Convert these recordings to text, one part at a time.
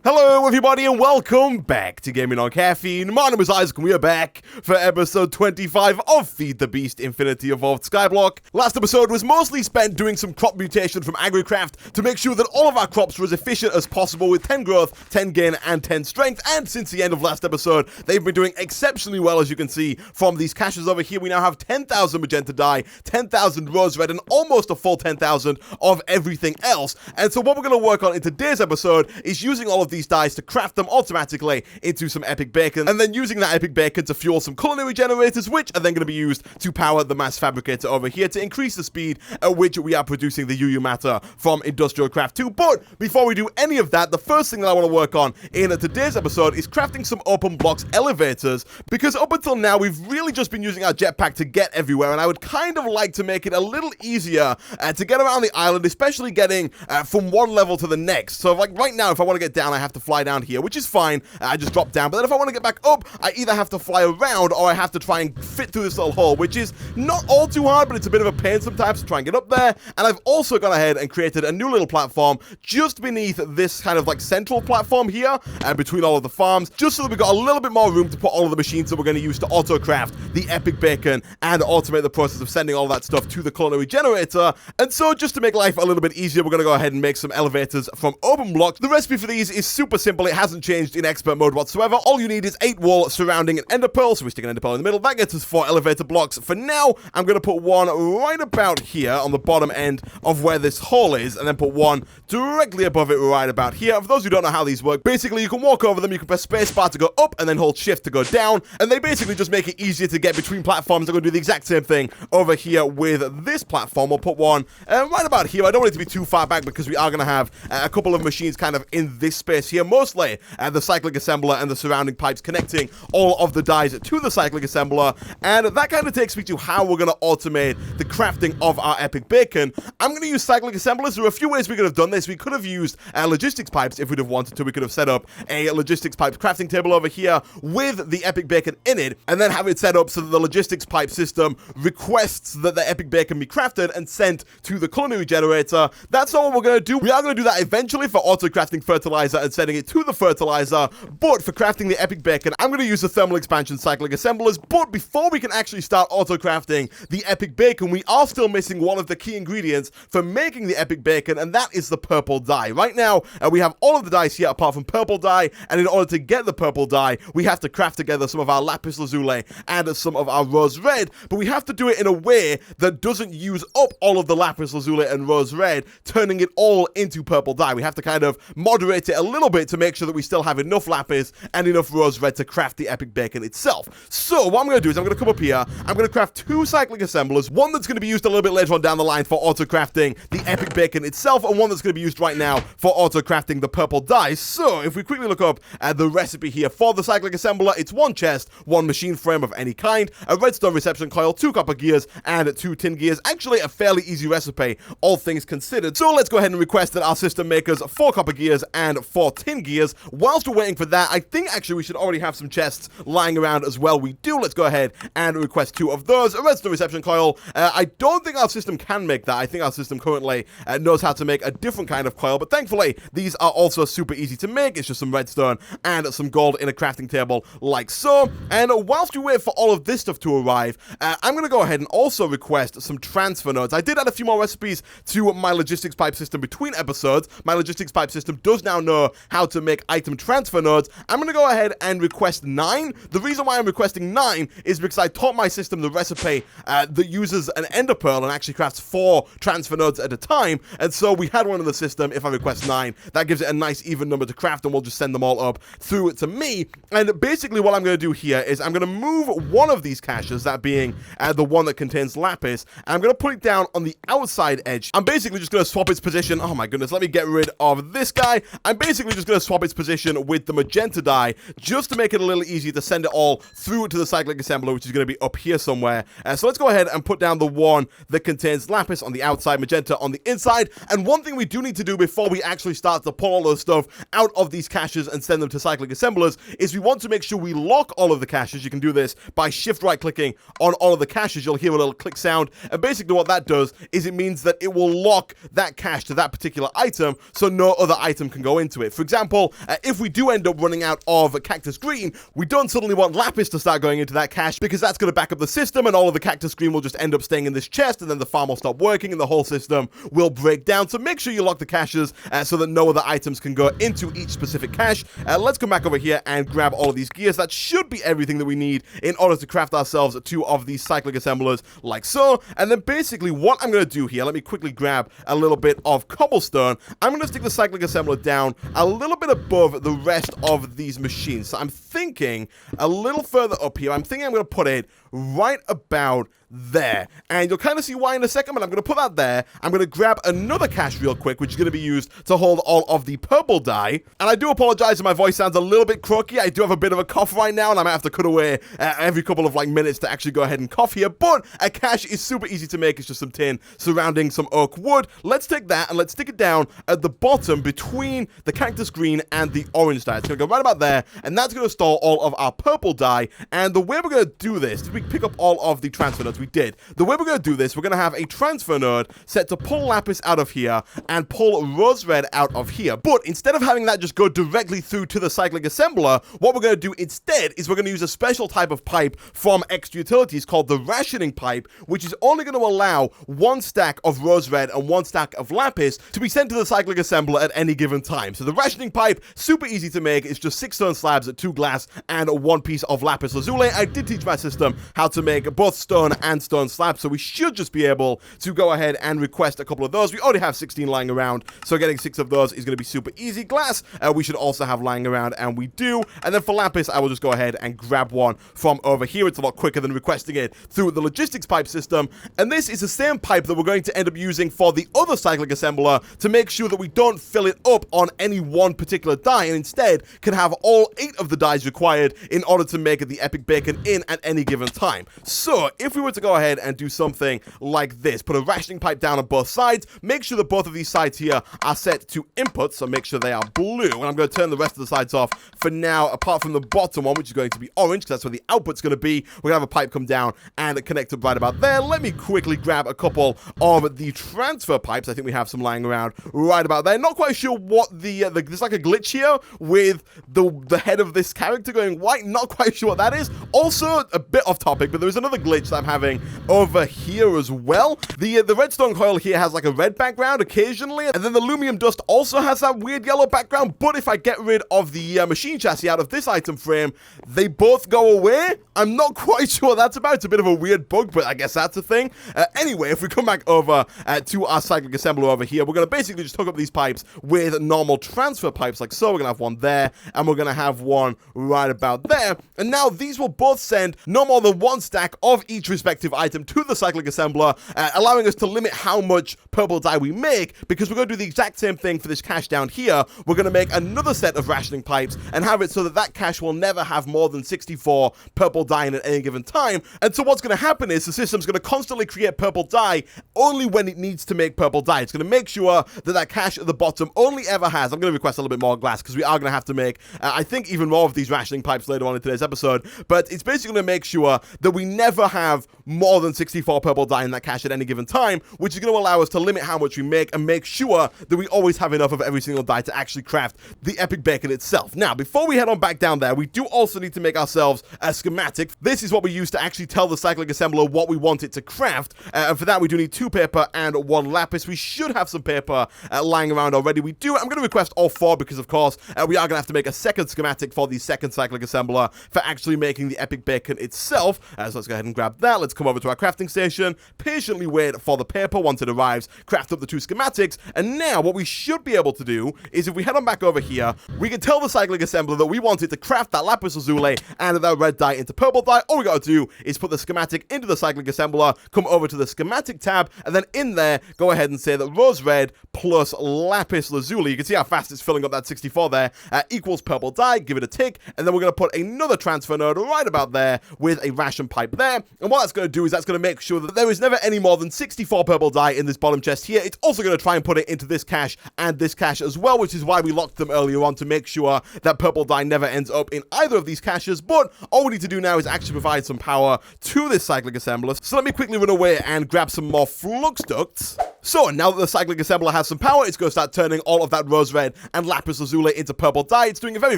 Hello everybody and welcome back to Gaming on Caffeine. My name is Isaac and we are back for episode 25 of Feed the Beast Infinity Evolved Skyblock. Last episode was mostly spent doing some crop mutation from AgriCraft to make sure that all of our crops were as efficient as possible with 10 growth, 10 gain and 10 strength, and since the end of last episode they've been doing exceptionally well, as you can see from these caches over here. We now have 10,000 magenta dye, 10,000 rose red, and almost a full 10,000 of everything else. And so what we're going to work on in today's episode is using all of these dyes to craft them automatically into some epic bacon, and then using that epic bacon to fuel some culinary generators, which are then going to be used to power the mass fabricator over here to increase the speed at which we are producing the UU matter from Industrial Craft 2. But before we do any of that, the first thing that I want to work on in today's episode is crafting some open blocks elevators, because up until now we've really just been using our jetpack to get everywhere, and I would kind of like to make it a little easier to get around the island, especially getting from one level to the next. So like right now, if I want to get down, I have to fly down here, which is fine. I just drop down. But then if I want to get back up, I either have to fly around or I have to try and fit through this little hole, which is not all too hard, but it's a bit of a pain sometimes to try and get up there. And I've also gone ahead and created a new little platform just beneath this kind of like central platform here, between all of the farms, just so that we've got a little bit more room to put all of the machines that we're going to use to auto-craft the epic bacon and automate the process of sending all that stuff to the culinary generator. And so just to make life a little bit easier, we're going to go ahead and make some elevators from open blocks. The recipe for these is super simple. It hasn't changed in expert mode whatsoever. All you need is 8 wool surrounding an ender pearl, so we stick an ender pearl in the middle. That gets us 4 elevator blocks. For now, I'm going to put one right about here on the bottom end of where this hole is, and then put one directly above it right about here. For those who don't know how these work, basically you can walk over them, you can press spacebar to go up, and then hold shift to go down, and they basically just make it easier to get between platforms. I'm going to do the exact same thing over here with this platform. We'll put one right about here. I don't want it to be too far back because we are going to have a couple of machines kind of in this space here, mostly the cyclic assembler and the surrounding pipes connecting all of the dyes to the cyclic assembler. And that kind of takes me to how we're going to automate the crafting of our epic bacon. I'm going to use cyclic assemblers. There are a few ways we could have done this. We could have used logistics pipes if we'd have wanted to. We could have set up a logistics pipes crafting table over here with the epic bacon in it, and then have it set up so that the logistics pipe system requests that the epic bacon be crafted and sent to the culinary generator. That's not what we're going to do. We are going to do that eventually for auto crafting fertilizer and sending it to the fertilizer, but for crafting the epic bacon, I'm going to use the thermal expansion cyclic assemblers. But before we can actually start auto crafting the epic bacon, we are still missing one of the key ingredients for making the epic bacon, and that is the purple dye. Right now, we have all of the dyes here apart from purple dye, and in order to get the purple dye, we have to craft together some of our lapis lazuli and some of our rose red, but we have to do it in a way that doesn't use up all of the lapis lazuli and rose red, turning it all into purple dye. We have to kind of moderate it a little bit to make sure that we still have enough lapis and enough rose red to craft the epic bacon itself. So what I'm going to do is I'm going to come up here, I'm going to craft 2 cyclic assemblers, one that's going to be used a little bit later on down the line for auto crafting the epic bacon itself, and one that's going to be used right now for auto crafting the purple dye. So if we quickly look up at the recipe here for the cyclic assembler, it's 1 chest, 1 machine frame of any kind, a redstone reception coil, 2 copper gears, and 2 tin gears. Actually a fairly easy recipe, all things considered. So let's go ahead and request that our system make us 4 copper gears and 4 tin gears. Whilst we're waiting for that, I think actually we should already have some chests lying around as well. We do. Let's go ahead and request 2 of those. A redstone reception coil. I don't think our system can make that. I think our system currently knows how to make a different kind of coil, but thankfully these are also super easy to make. It's just some redstone and some gold in a crafting table like so. And whilst we wait for all of this stuff to arrive, I'm going to go ahead and also request some transfer nodes. I did add a few more recipes to my logistics pipe system between episodes. My logistics pipe system does now know how to make item transfer nodes. I'm going to go ahead and request 9. The reason why I'm requesting 9 is because I taught my system the recipe that uses an ender pearl and actually crafts 4 transfer nodes at a time, and so we had one in the system. If I request 9, that gives it a nice even number to craft, and we'll just send them all up through to me. And basically what I'm going to do here is I'm going to move one of these caches, that being the one that contains lapis, and I'm going to put it down on the outside edge. I'm basically just going to swap its position. Oh my goodness, let me get rid of this guy. I'm basically just going to swap its position with the magenta dye just to make it a little easier to send it all through to the cyclic assembler, which is going to be up here somewhere. So let's go ahead and put down the one that contains lapis on the outside, magenta on the inside. And one thing we do need to do before we actually start to pull all the stuff out of these caches and send them to cyclic assemblers is we want to make sure we lock all of the caches. You can do this by shift right clicking on all of the caches. You'll hear a little click sound, and basically what that does is it means that it will lock that cache to that particular item so no other item can go into it. For example, if we do end up running out of cactus green, we don't suddenly want lapis to start going into that cache, because that's going to back up the system and all of the cactus green will just end up staying in this chest, and then the farm will stop working and the whole system will break down. So make sure you lock the caches so that no other items can go into each specific cache. Let's come back over here and grab all of these gears. That should be everything that we need in order to craft ourselves 2 of these cyclic assemblers like so. And then basically what I'm going to do here, let me quickly grab a little bit of cobblestone. I'm going to stick the cyclic assembler down a little bit above the rest of these machines. So I'm thinking a little further up here. I'm thinking I'm going to put it right about there, and you'll kind of see why in a second, but I'm going to put that there. I'm going to grab another cache real quick, which is going to be used to hold all of the purple dye, and I do apologize if my voice sounds a little bit croaky. I do have a bit of a cough right now, and I might have to cut away every couple of minutes to actually go ahead and cough here, but a cache is super easy to make. It's just some tin surrounding some oak wood. Let's take that and let's stick it down at the bottom between the cactus green and the orange dye. It's going to go right about there, and that's going to store all of our purple dye. And the way we're going to do this, did we pick up all of the transfer nodes? We did. The way we're going to do this, we're going to have a transfer node set to pull lapis out of here and pull rose red out of here. But instead of having that just go directly through to the cyclic assembler, what we're going to do instead is we're going to use a special type of pipe from Extra Utilities called the rationing pipe, which is only going to allow 1 stack of rose red and 1 stack of lapis to be sent to the cyclic assembler at any given time. So the rationing pipe, super easy to make. It's just 6 stone slabs, 2 glass, and 1 piece of lapis lazuli. I did teach my system how to make both stone and stone slabs, so we should just be able to go ahead and request a couple of those. We already have 16 lying around, so getting 6 of those is going to be super easy. Glass, we should also have lying around, and we do. And then for lapis, I will just go ahead and grab one from over here. It's a lot quicker than requesting it through the logistics pipe system, and this is the same pipe that we're going to end up using for the other cyclic assembler to make sure that we don't fill it up on any one particular dye, and instead can have all 8 of the dyes required in order to make the epic bacon in at any given time. So if we were to go ahead and do something like this, put a rationing pipe down on both sides, make sure that both of these sides here are set to input, so make sure they are blue, and I'm going to turn the rest of the sides off for now, apart from the bottom one, which is going to be orange, because that's where the output's going to be. We're going to have a pipe come down and connect up right about there. Let me quickly grab a couple of the transfer pipes. I think we have some lying around right about there. Not quite sure what there's like a glitch here with the head of this character going white. Not quite sure what that is. Also, a bit off topic, but there is another glitch that I'm having over here as well. The redstone coil here has like a red background occasionally, and then the lumium dust also has that weird yellow background, but if I get rid of the machine chassis out of this item frame, they both go away. I'm not quite sure what that's about. It's a bit of a weird bug, but I guess that's a thing. Anyway, if we come back over to our cyclic assembler over here, we're going to basically just hook up these pipes with normal transfer pipes like so. We're going to have one there, and we're going to have one right about there, and now these will both send no more than 1 stack of each respective item to the cyclic assembler, allowing us to limit how much purple dye we make, because we're going to do the exact same thing for this cache down here. We're going to make another set of rationing pipes and have it so that that cache will never have more than 64 purple dye in at any given time. And so what's going to happen is the system's going to constantly create purple dye only when it needs to make purple dye. It's going to make sure that that cache at the bottom only ever has, I'm going to request a little bit more glass because we are going to have to make, I think, even more of these rationing pipes later on in today's episode, but it's basically going to make sure that we never have more than 64 purple dye in that cache at any given time, which is going to allow us to limit how much we make and make sure that we always have enough of every single dye to actually craft the epic bacon itself. Now, before we head on back down there, we do also need to make ourselves a schematic. This is what we use to actually tell the cyclic assembler what we want it to craft, and for that we do need 2 paper and 1 lapis. We should have some paper lying around already. We do. I'm going to request all 4 because, of course, we are going to have to make a second schematic for the second cyclic assembler for actually making the epic bacon itself. So let's go ahead and grab that. Let's come over to our crafting station, patiently wait for the paper. Once it arrives, craft up the 2 schematics, and now what we should be able to do is, if we head on back over here, we can tell the cyclic assembler that we want it to craft that lapis lazuli and that red dye into purple dye. All we got to do is put the schematic into the cyclic assembler, come over to the schematic tab, and then in there, go ahead and say that rose red plus lapis lazuli, you can see how fast it's filling up that 64 there, equals purple dye. Give it a tick, and then we're going to put another transfer node right about there with a ration pipe there, and what that's going to do is that's going to make sure that there is never any more than 64 purple dye in this bottom chest here. It's also going to try and put it into this cache and this cache as well, which is why we locked them earlier on, to make sure that purple dye never ends up in either of these caches. But all we need to do now is actually provide some power to this cyclic assembler. So let me quickly run away and grab some more flux ducts. So now that the cyclic assembler has some power, it's going to start turning all of that rose red and lapis lazuli into purple dye. It's doing it very,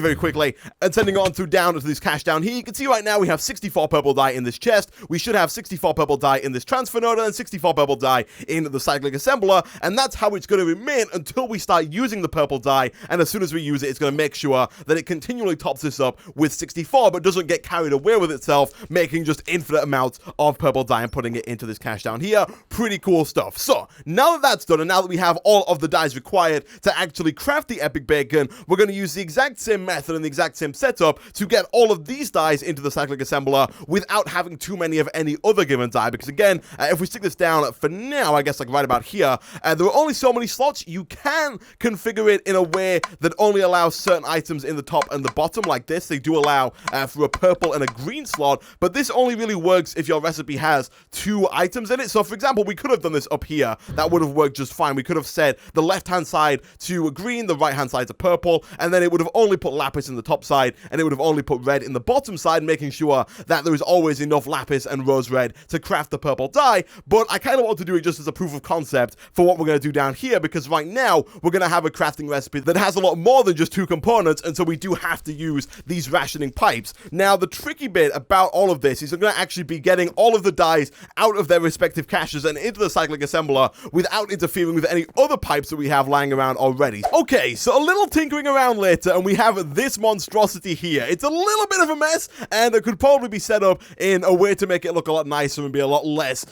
very quickly and sending it on through down to this cache down here. You can see right now we have 64 purple dye in this chest. We should have 64 purple dye in this transfer node and 64 purple dye in the cyclic assembler. And that's how it's going to remain until we start using the purple dye. And as soon as we use it, it's going to make sure that it continually tops this up with 64, but doesn't get carried away with itself, making just infinite amounts of purple dye and putting it into this cache down here. Pretty cool stuff. So now that that's done, and now that we have all of the dyes required to actually craft the epic bacon, we're going to use the exact same method and the exact same setup to get all of these dyes into the cyclic assembler without having too many of any other given dye. Because again, if we stick this down for now, I guess like right about here, there are only so many slots. You can configure it in a way that only allows certain items in the top and the bottom like this. They do allow for a purple and a green slot, but this only really works if your recipe has 2 items in it. So for example, we could have done this up here. That would have worked just fine. We could have set the left-hand side to a green, the right-hand side to purple, and then it would have only put lapis in the top side, and it would have only put red in the bottom side, making sure that there is always enough lapis and rose red to craft the purple dye. But I kind of want to do it just as a proof of concept for what we're going to do down here, because right now we're going to have a crafting recipe that has a lot more than just 2 components, and so we do have to use these rationing pipes. Now, the tricky bit about all of this is we're going to actually be getting all of the dyes out of their respective caches and into the cyclic assembler without interfering with any other pipes that we have lying around already. Okay, so a little tinkering around later, and we have this monstrosity here. It's a little bit of a mess, and it could probably be set up in a way to make it look a lot nicer and be a lot less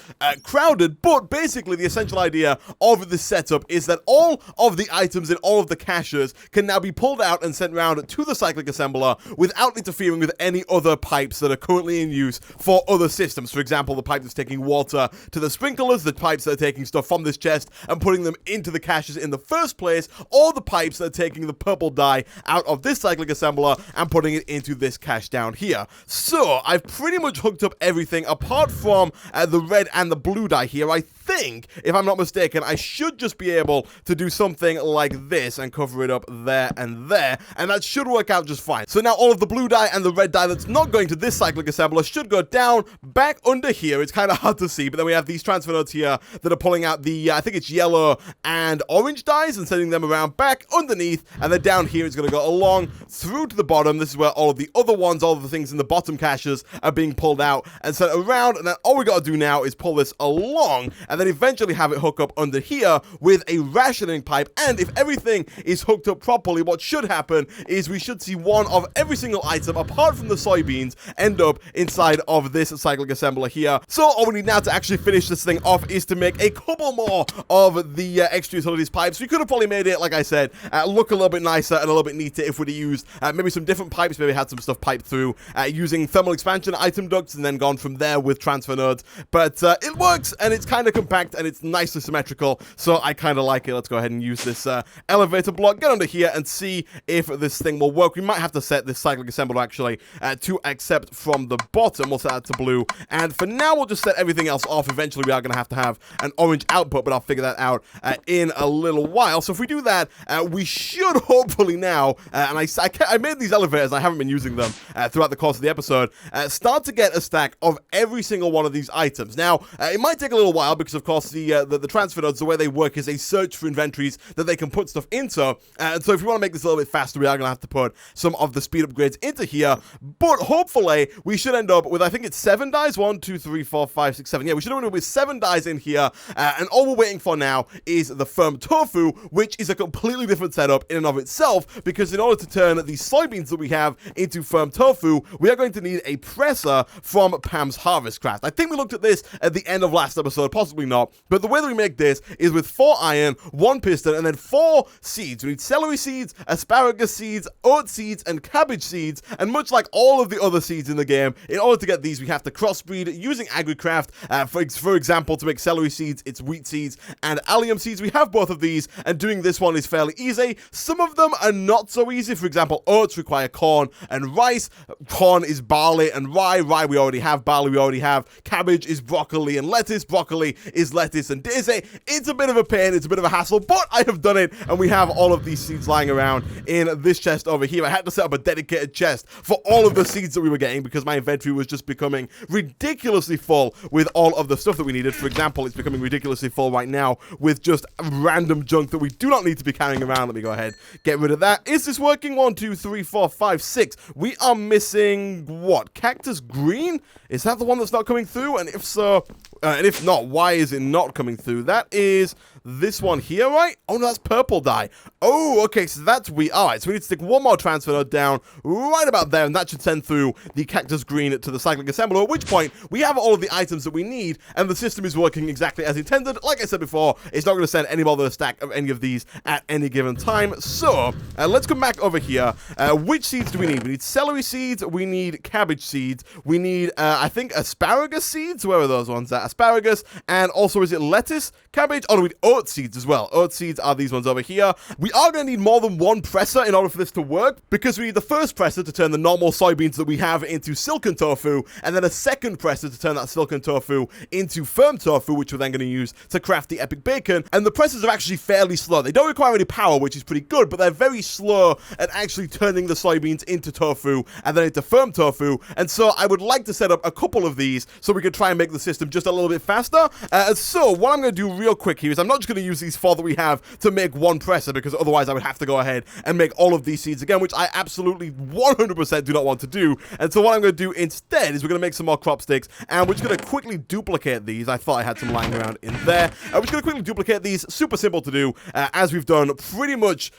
crowded, but basically the essential idea of this setup is that all of the items in all of the caches can now be pulled out and sent around to the cyclic assembler without interfering with any other pipes that are currently in use for other systems. For example, the pipe that's taking water to the sprinklers, the pipes that are taking stuff from this chest and putting them into the caches in the first place, or the pipes that are taking the purple dye out of this cyclic assembler and putting it into this cache down here. So I've pretty much hooked up everything apart from the red and the blue dye here. I think, if I'm not mistaken, I should just be able to do something like this and cover it up there, and that should work out just fine. So now all of the blue dye and the red dye that's not going to this cyclic assembler should go down back under here. It's kind of hard to see, but then we have these transfer nodes here that are pulling out the, I think it's yellow and orange dyes and sending them around back underneath, and then down here it's going to go along through to the bottom. This is where all of the other ones, all of the things in the bottom caches are being pulled out and sent around, and then all we got to do now is pull this along and then eventually have it hook up under here with a rationing pipe. And if everything is hooked up properly, what should happen is we should see one of every single item apart from the soybeans end up inside of this cyclic assembler here. So all we need now to actually finish this thing off is to make a couple more of the extra utilities pipes. We could have probably made it, like I said, look a little bit nicer and a little bit neater if we'd have used maybe some different pipes, maybe had some stuff piped through using thermal expansion item ducts and then gone from there with transfer nodes. But it works, and it's kind of compact and it's nicely symmetrical, so I kind of like it. Let's go ahead and use this elevator block, get under here and see if this thing will work. We might have to set this cyclic assembler actually to accept from the bottom. We'll set that to blue, and for now we'll just set everything else off. Eventually we are going to have an orange output, but I'll figure that out in a little while. So if we do that, we should hopefully now, and I made these elevators, I haven't been using them throughout the course of the episode, start to get a stack of every single one of these items. Now, it might take a little while because, of course, the transfer nodes, the way they work is they search for inventories that they can put stuff into, and so if we want to make this a little bit faster, we are going to have to put some of the speed upgrades into here, but hopefully we should end up with, I think it's 7 dyes, 1, 2, 3, 4, 5, 6, 7, yeah, we should end up with 7 dyes in here, and all we're waiting for now is the firm tofu, which is a completely different setup in and of itself, because in order to turn these soybeans that we have into firm tofu, we are going to need a presser from Pam's Harvest Craft. I think we looked at this at the end of last episode, possibly not, but the way that we make this is with 4 iron, 1 piston, and then 4 seeds. We need celery seeds, asparagus seeds, oat seeds, and cabbage seeds, and much like all of the other seeds in the game, in order to get these, we have to crossbreed using AgriCraft. For example, to make celery seeds, it's wheat seeds and allium seeds. We have both of these, and doing this one is fairly easy. Some of them are not so easy. For example, oats require corn and rice. Corn is barley and rye. Rye we already have. Barley we already have. Cabbage is broccoli and lettuce. Broccoli is lettuce and daisy. It's a bit of a pain, it's a bit of a hassle, but I have done it, and we have all of these seeds lying around in this chest over here. I had to set up a dedicated chest for all of the seeds that we were getting because my inventory was just becoming ridiculously full with all of the stuff that we needed. For example, it's becoming ridiculously full right now with just random junk that we do not need to be carrying around. Let me go ahead, get rid of that. Is this working? 1, 2, 3, 4, 5, 6. We are missing, what, cactus green? Is that the one that's not coming through? And if so, and if not, why is it not coming through? That is this one here, right? Oh, no, that's purple dye. Oh, okay, so that's all right, so we need to stick one more transfer node down right about there, and that should send through the cactus green to the cyclic assembler, at which point we have all of the items that we need, and the system is working exactly as intended. Like I said before, it's not going to send any more than a stack of any of these at any given time. So, let's come back over here. Which seeds do we need? We need celery seeds, we need cabbage seeds, we need, I think, asparagus seeds. Where are those ones at? Asparagus, and also, is it lettuce, cabbage? Oh, no, we need oat seeds as well. Oat seeds are these ones over here. We are going to need more than one presser in order for this to work, because we need the first presser to turn the normal soybeans that we have into silken tofu, and then a second presser to turn that silken tofu into firm tofu, which we're then going to use to craft the epic bacon. And the presses are actually fairly slow. They don't require any power, which is pretty good, but they're very slow at actually turning the soybeans into tofu and then into firm tofu. And so I would like to set up a couple of these so we can try and make the system just a little bit faster. So what I'm going to do real quick here is I'm not just going to use these 4 that we have to make one presser, because otherwise I would have to go ahead and make all of these seeds again, which I absolutely 100% do not want to do. And so what I'm going to do instead is we're going to make some more crop sticks, and we're just going to quickly duplicate these. I thought I had some lying around in there. We're just going to quickly duplicate these. Super simple to do, as we've done pretty much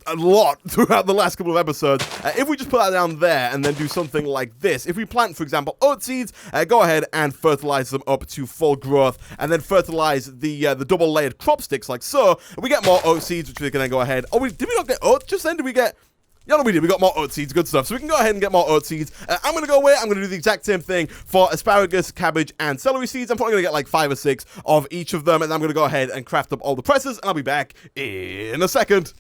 a lot throughout the last couple of episodes. If we just put that down there and then do something like this, if we plant, for example, oat seeds, go ahead and fertilize them up to full growth, and then fertilize the double layered crop sticks like so, we get more oat seeds, which we can then go ahead. Oh, did we not get oats just then? Did we get... Yeah, no, we did. We got more oat seeds. Good stuff. So we can go ahead and get more oat seeds. I'm going to go away. I'm going to do the exact same thing for asparagus, cabbage, and celery seeds. I'm probably going to get like 5 or 6 of each of them, and I'm going to go ahead and craft up all the presses, and I'll be back in a second.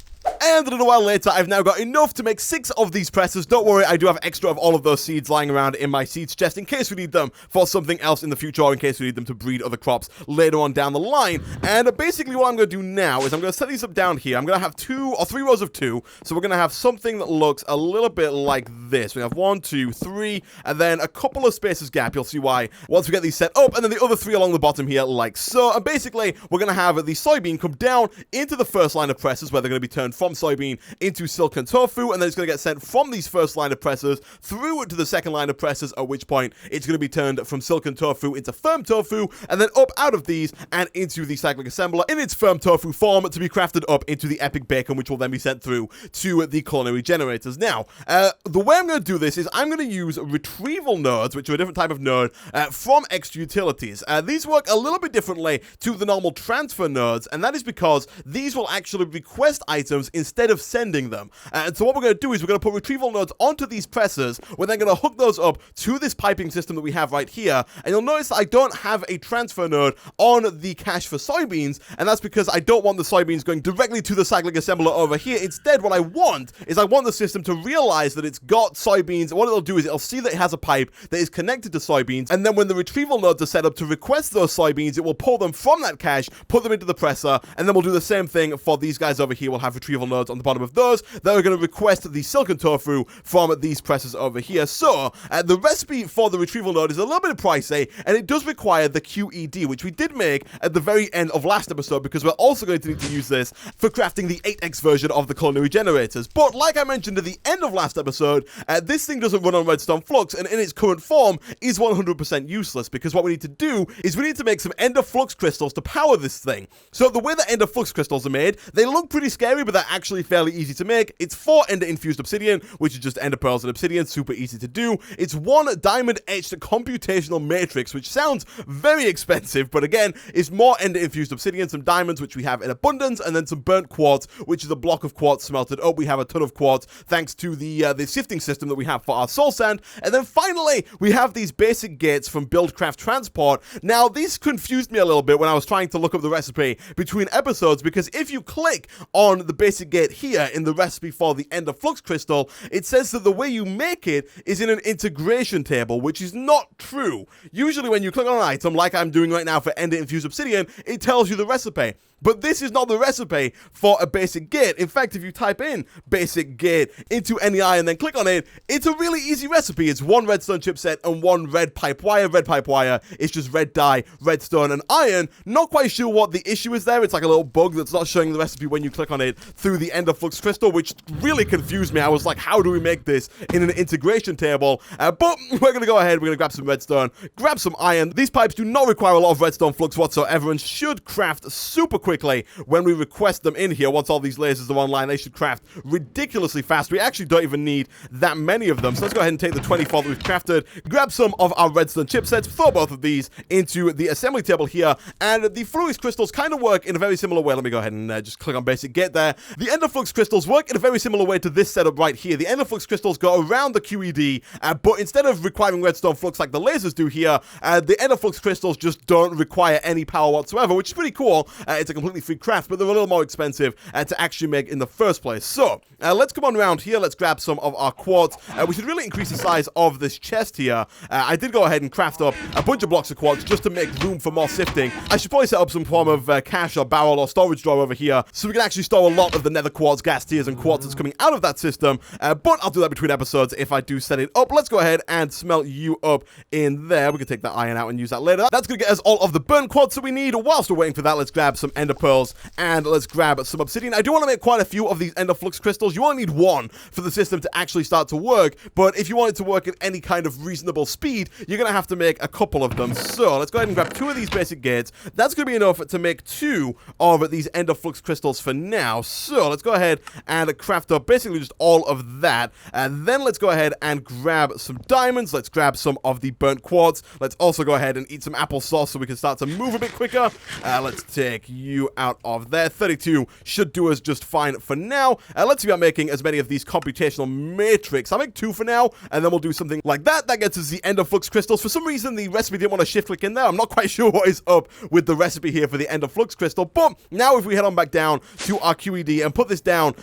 And a little while later, I've now got enough to make 6 of these presses. Don't worry, I do have extra of all of those seeds lying around in my seeds chest in case we need them for something else in the future, or in case we need them to breed other crops later on down the line. And basically what I'm going to do now is I'm going to set these up down here. I'm going to have 2 or 3 rows of 2. So we're going to have something that looks a little bit like this. We have 1, 2, 3, and then a couple of spaces gap. You'll see why once we get these set up, and then the other 3 along the bottom here like so. And basically, we're going to have the soybean come down into the first line of presses, where they're going to be turned from soybean into silken tofu, and then it's going to get sent from these first line of presses through to the second line of presses, at which point it's going to be turned from silken tofu into firm tofu, and then up out of these and into the cyclic assembler in its firm tofu form to be crafted up into the epic bacon, which will then be sent through to the culinary generators. Now, the way I'm going to do this is I'm going to use retrieval nodes, which are a different type of node, from extra utilities. These work a little bit differently to the normal transfer nodes, and that is because these will actually request items instead of sending them. And so what we're going to do is we're going to put retrieval nodes onto these presses. We're then going to hook those up to this piping system that we have right here. And you'll notice that I don't have a transfer node on the cache for soybeans, and that's because I don't want the soybeans going directly to the cyclic assembler over here. Instead, what I want is I want the system to realize that it's got soybeans. What it'll do is it'll see that it has a pipe that is connected to soybeans, and then when the retrieval nodes are set up to request those soybeans, it will pull them from that cache, put them into the presser, and then we'll do the same thing for these guys over here. We'll have retrieval nodes on the bottom of those that are going to request the silken tofu from these presses over here. So, the recipe for the retrieval node is a little bit pricey, and it does require the QED, which we did make at the very end of last episode, because we're also going to need to use this for crafting the 8x version of the culinary generators. But like I mentioned at the end of last episode, this thing doesn't run on redstone flux, and in its current form is 100% useless, because what we need to do is we need to make some ender flux crystals to power this thing. So the way that ender flux crystals are made, they look pretty scary, but they're actually fairly easy to make. It's 4 ender infused obsidian, which is just ender pearls and obsidian, super easy to do. It's 1 diamond etched computational matrix, which sounds very expensive, but again, it's more ender infused obsidian, some diamonds, which we have in abundance, and then some burnt quartz, which is a block of quartz smelted up. We have a ton of quartz thanks to the sifting system that we have for our soul sand. And then finally, we have these basic gates from Buildcraft Transport. Now, these confused me a little bit when I was trying to look up the recipe between episodes, because if you click on the basic basic gate here in the recipe for the Ender Flux Crystal, it says that the way you make it is in an integration table, which is not true. Usually when you click on an item, like I'm doing right now for Ender Infused Obsidian, it tells you the recipe. But this is not the recipe for a basic gate. In fact, if you type in basic gate into NEI and then click on it, it's a really easy recipe. It's 1 redstone chipset and 1 red pipe wire. Red pipe wire is just red dye, redstone, and iron. Not quite sure what the issue is there. It's like a little bug that's not showing the recipe when you click on it through the Ender Flux Crystal, which really confused me. I was like, how do we make this in an integration table? But we're going to go ahead. We're going to grab some redstone, grab some iron. These pipes do not require a lot of redstone flux whatsoever and should craft super quickly when we request them in here. Once all these lasers are online, they should craft ridiculously fast. We actually don't even need that many of them. So let's go ahead and take the 24 that we've crafted, grab some of our redstone chipsets, throw both of these into the assembly table here, and the Fluix crystals kind of work in a very similar way. Let me go ahead and just click on basic gate there. The Ender Flux crystals work in a very similar way to this setup right here. The Ender Flux crystals go around the QED, but instead of requiring redstone flux like the lasers do here, the Ender Flux crystals just don't require any power whatsoever, which is pretty cool. It's a completely free craft, but they're a little more expensive to actually make in the first place. So let's come on around here. Let's grab some of our quartz. We should really increase the size of this chest here. I did go ahead and craft up a bunch of blocks of quartz just to make room for more sifting. I should probably set up some form of cache or barrel or storage drawer over here so we can actually store a lot of the nether quartz, gas tiers, and quartz that's coming out of that system. But I'll do that between episodes if I do set it up. Let's go ahead and smelt you up in there. We can take that iron out and use that later. That's going to get us all of the burnt quartz that we need. Whilst we're waiting for that, let's grab some ender pearls and let's grab some obsidian. I do want to make quite a few of these Ender Flux crystals. You only need 1 for the system to actually start to work, but if you want it to work at any kind of reasonable speed, you're going to have to make a couple of them. So let's go ahead and grab 2 of these basic gates. That's going to be enough to make 2 of these Ender Flux crystals for now. So let's go ahead and craft up basically just all of that. And then let's go ahead and grab some diamonds. Let's grab some of the burnt quartz. Let's also go ahead and eat some applesauce so we can start to move a bit quicker. Let's take you out of there. 32 should do us just fine for now. Let's see about making as many of these computational matrix. I'll make 2 for now, and then we'll do something like that. That gets us the Ender Flux crystals. For some reason, the recipe didn't want to shift click in there. I'm not quite sure what is up with the recipe here for the Ender Flux crystal. But now if we head on back down to our QED and put these down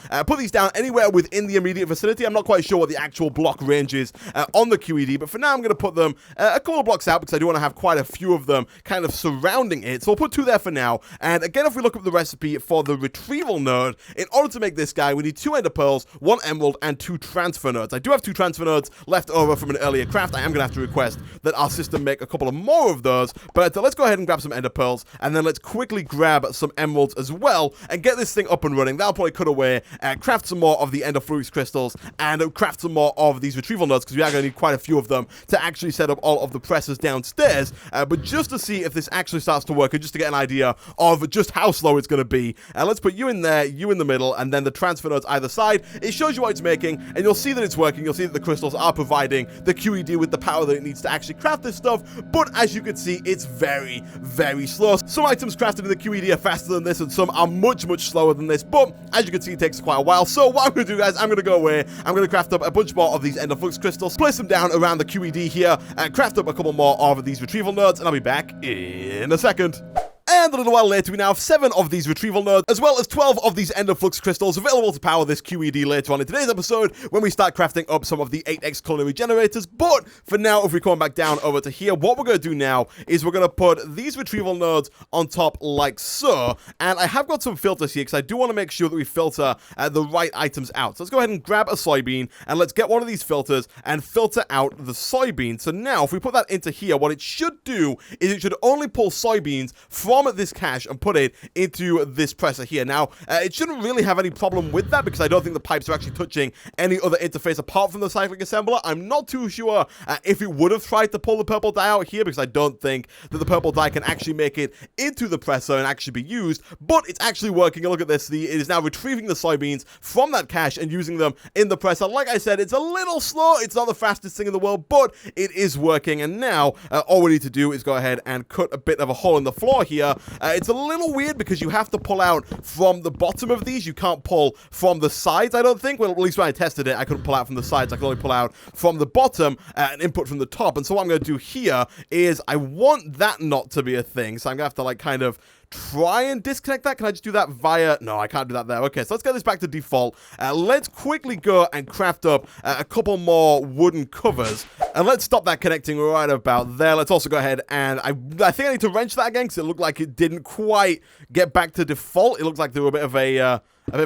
anywhere within the immediate vicinity. I'm not quite sure what the actual block range is on the QED, but for now I'm going to put them a couple of blocks out because I do want to have quite a few of them kind of surrounding it. So we'll put 2 there for now. And again, if we look up the recipe for the retrieval node, in order to make this guy, we need 2 ender pearls, 1 emerald, and 2 transfer nodes. I do have 2 transfer nodes left over from an earlier craft. I am going to have to request that our system make a couple of more of those, but let's go ahead and grab some ender pearls, and then let's quickly grab some emeralds as well, and get this thing up and running. That'll probably cut away, craft some more of the Ender Fluix crystals, and craft some more of these retrieval nodes, because we are going to need quite a few of them to actually set up all of the presses downstairs, but just to see if this actually starts to work, and just to get an idea of just how slow it's going to be, let's put you in there, you in the middle, and then the transfer nodes either side. It shows you what it's making, and you'll see that it's working. You'll see that the crystals are providing the QED with the power that it needs to actually craft this stuff, but as you can see, it's very, very slow. Some items crafted in the QED are faster than this, and some are much, much slower than this, but as you can see, it takes quite a while. So what I'm going to do, guys, I'm going to go away. I'm going to craft up a bunch more of these Ender Flux crystals, place them down around the QED here, and craft up a couple more of these retrieval nodes, and I'll be back in a second. And a little while later, we now have 7 of these retrieval nodes, as well as 12 of these Ender Flux crystals available to power this QED later on in today's episode, when we start crafting up some of the 8x culinary generators. But for now, if we come back down over to here, what we're going to do now is we're going to put these retrieval nodes on top like so. And I have got some filters here, because I do want to make sure that we filter the right items out. So let's go ahead and grab a soybean, and let's get one of these filters and filter out the soybean. So now, if we put that into here, what it should do is it should only pull soybeans from this cache and put it into this presser here. Now, it shouldn't really have any problem with that, because I don't think the pipes are actually touching any other interface apart from the cyclic assembler. I'm not too sure if it would have tried to pull the purple dye out here, because I don't think that the purple dye can actually make it into the presser and actually be used, but it's actually working. And look at this. It is now retrieving the soybeans from that cache and using them in the presser. Like I said, it's a little slow. It's not the fastest thing in the world, but it is working. And now, all we need to do is go ahead and cut a bit of a hole in the floor here. It's a little weird because you have to pull out from the bottom of these. You can't pull from the sides, I don't think. Well, at least when I tested it, I couldn't pull out from the sides. I could only pull out from the bottom and input from the top. And so what I'm going to do here is I want that not to be a thing. So I'm going to have to like kind of try and disconnect that. Can I just do that via... No, I can't do that there. Okay, so let's get this back to default. Let's quickly go and craft up a couple more wooden covers. And let's stop that connecting right about there. Let's also go ahead and... I think I need to wrench that again because it looked like it didn't quite get back to default. It looked like there were a bit of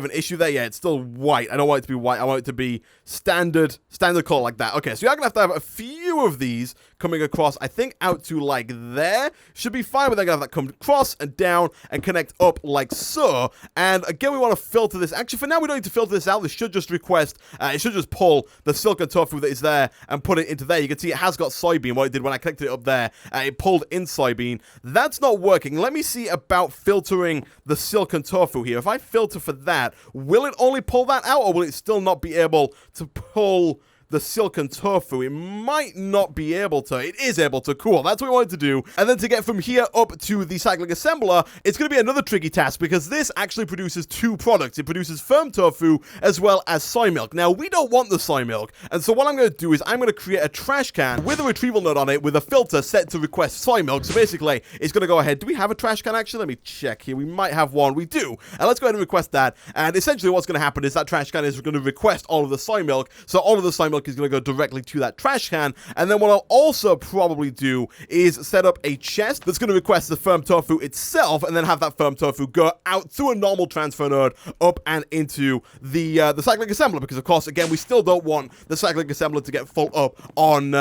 an issue there. Yeah, it's still white. I don't want it to be white. I want it to be standard color like that. Okay, so you're going to have a few of these coming across, I think, out to like there. Should be fine, but they're going to have that come across and down and connect up like so. And again, we want to filter this. Actually, for now, we don't need to filter this out. This should just request, it should just pull the silk and tofu that is there and put it into there. You can see it has got soybean, what it did when I connected it up there. It pulled in soybean. That's not working. Let me see about filtering the silk and tofu here. If I filter for that, will it only pull that out, or will it still not be able to pull the silken tofu? It might not be able to. It is able to. Cool. That's what we wanted to do. And then to get from here up to the cyclic assembler, it's going to be another tricky task because this actually produces two products. It produces firm tofu as well as soy milk. Now, we don't want the soy milk. And so what I'm going to do is I'm going to create a trash can with a retrieval node on it with a filter set to request soy milk. So basically, it's going to go ahead. Do we have a trash can actually? Let me check here. We might have one. We do. And let's go ahead and request that. And essentially what's going to happen is that trash can is going to request all of the soy milk. So all of the soy milk is going to go directly to that trash can. And then what I'll also probably do is set up a chest that's going to request the firm tofu itself, and then have that firm tofu go out through a normal transfer node up and into the cyclic assembler, because of course, again, we still don't want the cyclic assembler to get full up on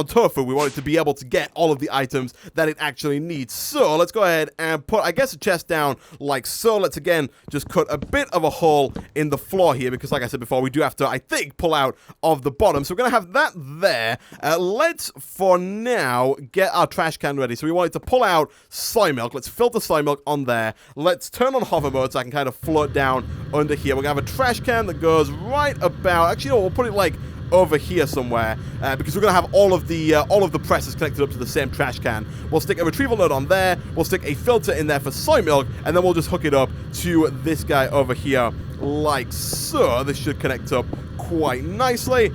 tofu. We want it to be able to get all of the items that it actually needs. So let's go ahead and put, I guess, a chest down like so. Let's again just cut a bit of a hole in the floor here, because like I said before, we do have to, I think, pull out of the bottom. So we're going to have that there. Let's, for now, get our trash can ready. So we wanted to pull out soy milk. Let's filter soy milk on there. Let's turn on hover mode so I can kind of float down under here. We're going to have a trash can that goes right about... Actually, no, we'll put it like over here somewhere, because we're going to have all of the presses connected up to the same trash can. We'll stick a retrieval node on there. We'll stick a filter in there for soy milk, and then we'll just hook it up to this guy over here like so. This should connect up quite nicely.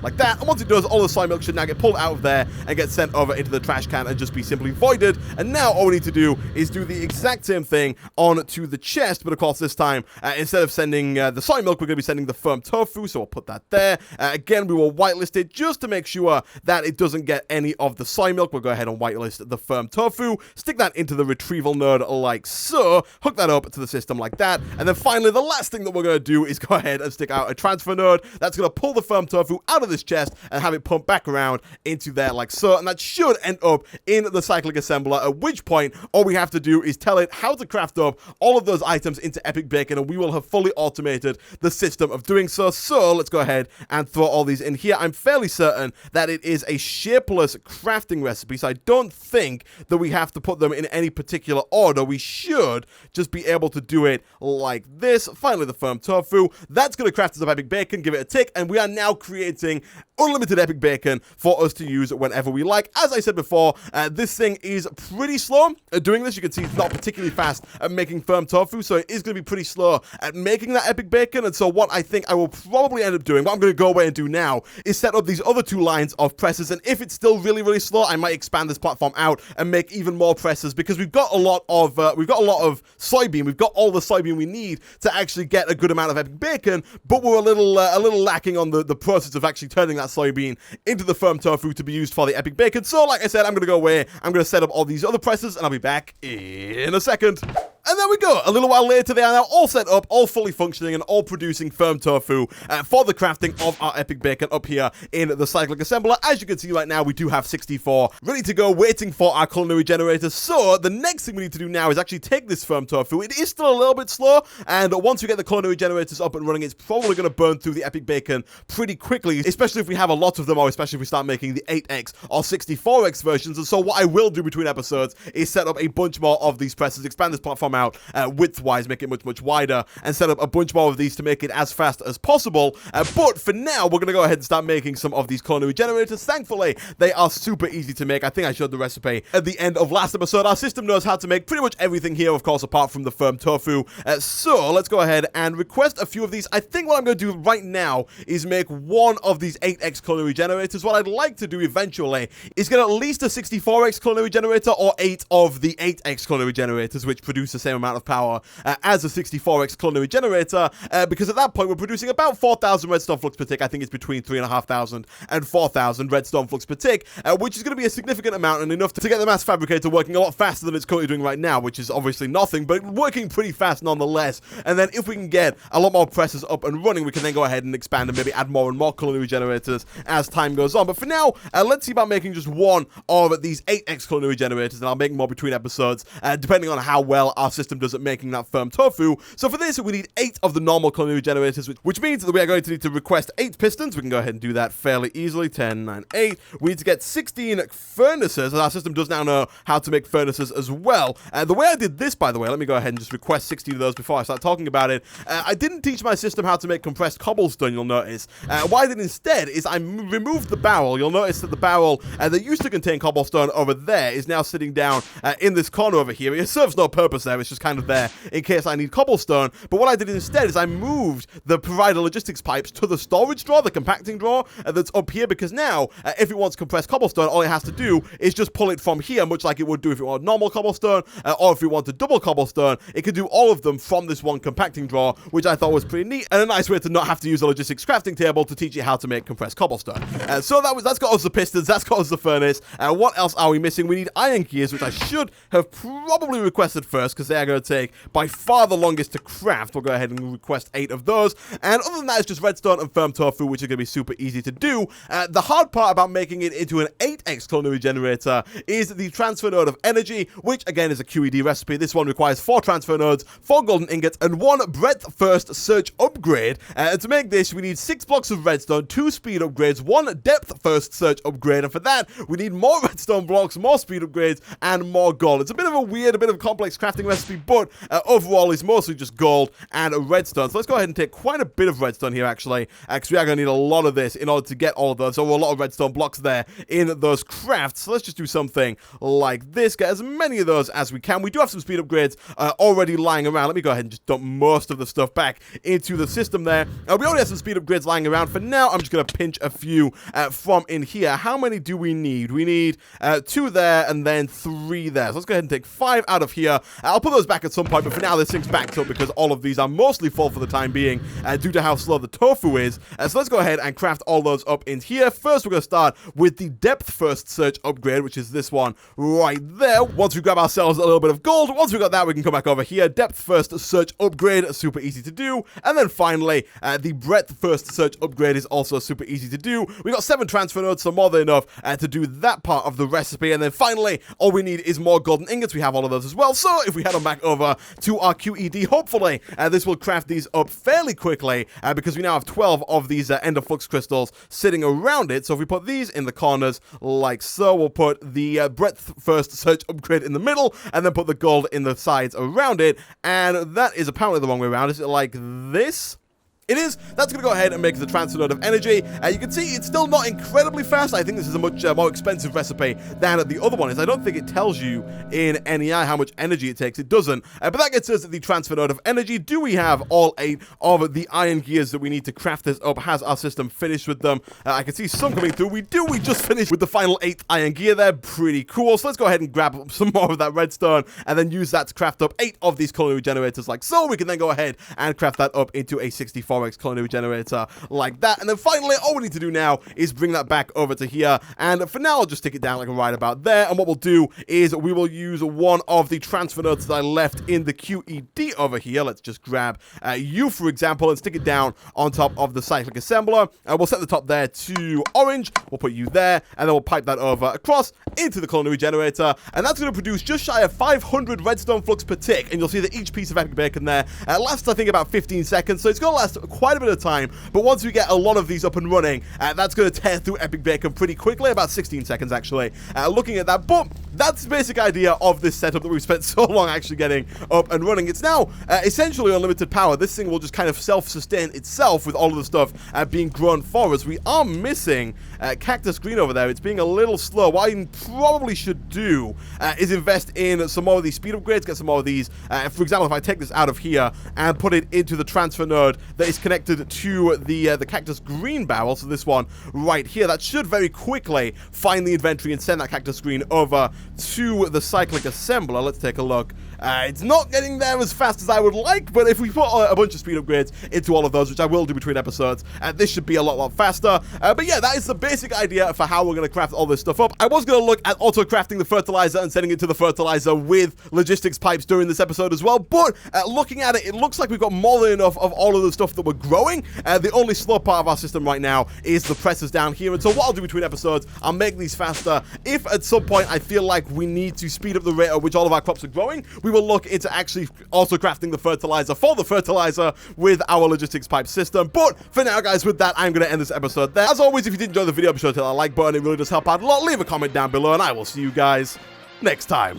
Like that, and once it does, all the soy milk should now get pulled out of there and get sent over into the trash can and just be simply voided. And now all we need to do is do the exact same thing onto the chest, but of course this time, instead of sending the soy milk, we're going to be sending the firm tofu, so we'll put that there. Again, we will whitelist it just to make sure that it doesn't get any of the soy milk. We'll go ahead and whitelist the firm tofu, stick that into the retrieval node like so, hook that up to the system like that, and then finally, the last thing that we're going to do is go ahead and stick out a transfer node that's going to pull the firm tofu out of this chest and have it pump back around into there like so, and that should end up in the cyclic assembler, at which point all we have to do is tell it how to craft up all of those items into epic bacon, and we will have fully automated the system of doing so. So let's go ahead and throw all these in here. I'm fairly certain that it is a shapeless crafting recipe, so I don't think that we have to put them in any particular order. We should just be able to do it like this. Finally, the firm tofu, that's going to craft us up epic bacon. Give it a tick, and we are now creating unlimited epic bacon for us to use whenever we like. As I said before, this thing is pretty slow at doing this. You can see it's not particularly fast at making firm tofu, so it is going to be pretty slow at making that epic bacon. And so what I think I will probably end up doing, what I'm going to go away and do now, is set up these other two lines of presses. And if it's still really, really slow, I might expand this platform out and make even more presses, because we've got a lot of soybean. We've got all the soybean we need to actually get a good amount of epic bacon, but we're a little lacking on the process of actually turning that soybean into the firm tofu to be used for the epic bacon. So like I said, I'm going to go away, I'm going to set up all these other presses, and I'll be back in a second. And there we go. A little while later, they are now all set up, all fully functioning, and all producing firm tofu for the crafting of our epic bacon up here in the cyclic assembler. As you can see right now, we do have 64 ready to go, waiting for our culinary generators. So the next thing we need to do now is actually take this firm tofu. It is still a little bit slow, and once we get the culinary generators up and running, it's probably going to burn through the epic bacon pretty quickly, especially if we have a lot of them, or especially if we start making the 8x or 64x versions. And so what I will do between episodes is set up a bunch more of these presses, expand this platform out width-wise, make it much wider, and set up a bunch more of these to make it as fast as possible. But for now, we're going to go ahead and start making some of these culinary generators. Thankfully, they are super easy to make. I think I showed the recipe at the end of last episode. Our system knows how to make pretty much everything here, of course, apart from the firm tofu. So let's go ahead and request a few of these. I think what I'm going to do right now is make one of these 8x culinary generators. What I'd like to do eventually is get at least a 64x culinary generator or 8 of the 8x culinary generators, which produce the same amount of power as a 64x culinary generator, because at that point we're producing about 4,000 redstone flux per tick. I think it's between 3,500 and 4,000 redstone flux per tick, which is going to be a significant amount and enough to get the mass fabricator working a lot faster than it's currently doing right now, which is obviously nothing, but working pretty fast nonetheless. And then if we can get a lot more presses up and running, we can then go ahead and expand and maybe add more and more culinary generators as time goes on. But for now, let's see about making just one of these 8x culinary generators, and I'll make more between episodes, depending on how well our system does at making that firm tofu. So for this, we need 8 of the normal culinary generators, which means that we are going to need to request 8 pistons. We can go ahead and do that fairly easily. 10, 9, 8. We need to get 16 furnaces, and our system does now know how to make furnaces as well. The way I did this, by the way, let me go ahead and just request 16 of those before I start talking about it. I didn't teach my system how to make compressed cobblestone, you'll notice. What I did instead is I removed the barrel. You'll notice that the barrel that used to contain cobblestone over there is now sitting down in this corner over here. It serves no purpose there. It's just kind of there in case I need cobblestone. But what I did instead is I moved the provider logistics pipes to the storage drawer, the compacting drawer that's up here, because now if it wants compressed cobblestone, all it has to do is just pull it from here, much like it would do if it wanted normal cobblestone, or if it wanted double cobblestone. It could do all of them from this one compacting drawer, which I thought was pretty neat and a nice way to not have to use a logistics crafting table to teach you how to make compressed cobblestone. So that's got us the pistons, that's got us the furnace. What else are we missing? We need iron gears, which I should have probably requested first, because they are going to take by far the longest to craft. We'll go ahead and request 8 of those. And other than that, it's just redstone and firm tofu, which are going to be super easy to do. The hard part about making it into an 8x culinary generator is the transfer node of energy, which again is a QED recipe. This one requires 4 transfer nodes, 4 golden ingots, and 1 breadth first search upgrade. And to make this, we need 6 blocks of redstone, 2 speed upgrades, 1 depth first search upgrade, and for that, we need more redstone blocks, more speed upgrades, and more gold. It's a bit of a weird, a bit of a complex crafting recipe, but overall, it's mostly just gold and redstone. So let's go ahead and take quite a bit of redstone here, actually, because we are going to need a lot of this in order to get all of those. So a lot of redstone blocks there in those crafts. So let's just do something like this. Get as many of those as we can. We do have some speed upgrades already lying around. Let me go ahead and just dump most of the stuff back into the system there. We already have some speed upgrades lying around. For now, I'm just going to pinch a few from in here. How many do we need? We need 2 there and then 3 there. So let's go ahead and take 5 out of here. I'll put those back at some point, but for now, this thing's backed up because all of these are mostly full for the time being due to how slow the tofu is. So let's go ahead and craft all those up in here. First, we're going to start with the depth first search upgrade, which is this one right there. Once we grab ourselves a little bit of gold, once we got that, we can come back over here. Depth first search upgrade, super easy to do. And then finally, the breadth first search upgrade is also super easy to do. We got 7 transfer nodes, so more than enough to do that part of the recipe. And then finally, all we need is more golden ingots. We have all of those as well. So if we head on back over to our QED, hopefully this will craft these up fairly quickly because we now have 12 of these ender flux crystals sitting around it. So if we put these in the corners like so, we'll put the breadth first search upgrade in the middle and then put the gold in the sides around it. And that is apparently the wrong way around. Is it like this? It is. That's going to go ahead and make the transfer node of energy. You can see it's still not incredibly fast. I think this is a much more expensive recipe than the other one is. I don't think it tells you in NEI how much energy it takes. It doesn't. But that gets us the transfer node of energy. Do we have all 8 of the iron gears that we need to craft this up? Has our system finished with them? I can see some coming through. We do. We just finished with the final 8th iron gear there. Pretty cool. So let's go ahead and grab some more of that redstone and then use that to craft up 8 of these culinary generators like so. We can then go ahead and craft that up into a 64 culinary generator like that. And then finally, all we need to do now is bring that back over to here. And for now, I'll just stick it down like right about there. And what we'll do is we will use one of the transfer nodes that I left in the QED over here. Let's just grab you, for example, and stick it down on top of the cyclic assembler. And we'll set the top there to orange. We'll put you there, and then we'll pipe that over across into the culinary generator. And that's going to produce just shy of 500 redstone flux per tick. And you'll see that each piece of epic bacon there lasts, I think, about 15 seconds. So it's going to last quite a bit of time, but once we get a lot of these up and running, that's going to tear through Epic Bacon pretty quickly, about 16 seconds actually, looking at that. But that's the basic idea of this setup that we've spent so long actually getting up and running. It's now essentially unlimited power. This thing will just kind of self-sustain itself with all of the stuff being grown for us. We are missing Cactus Green over there. It's being a little slow. What I probably should do is invest in some more of these speed upgrades, get some more of these. For example, if I take this out of here and put it into the transfer node that is connected to the Cactus Green barrel, so this one right here, that should very quickly find the inventory and send that Cactus Green over to the cyclic assembler. Let's take a look. It's not getting there as fast as I would like, but if we put a bunch of speed upgrades into all of those, which I will do between episodes, this should be a lot faster. But yeah, that is the basic idea for how we're going to craft all this stuff up. I was going to look at auto-crafting the fertilizer and sending it to the fertilizer with logistics pipes during this episode as well, but looking at it, it looks like we've got more than enough of all of the stuff that we're growing. The only slow part of our system right now is the presses down here, and so what I'll do between episodes, I'll make these faster. If at some point I feel like we need to speed up the rate at which all of our crops are growing, we will look into actually also crafting the fertilizer for the fertilizer with our logistics pipe system. But for now, guys, with that, I'm going to end this episode there. As always, if you did enjoy the video, be sure to hit that like button. It really does help out a lot. Leave a comment down below, and I will see you guys next time.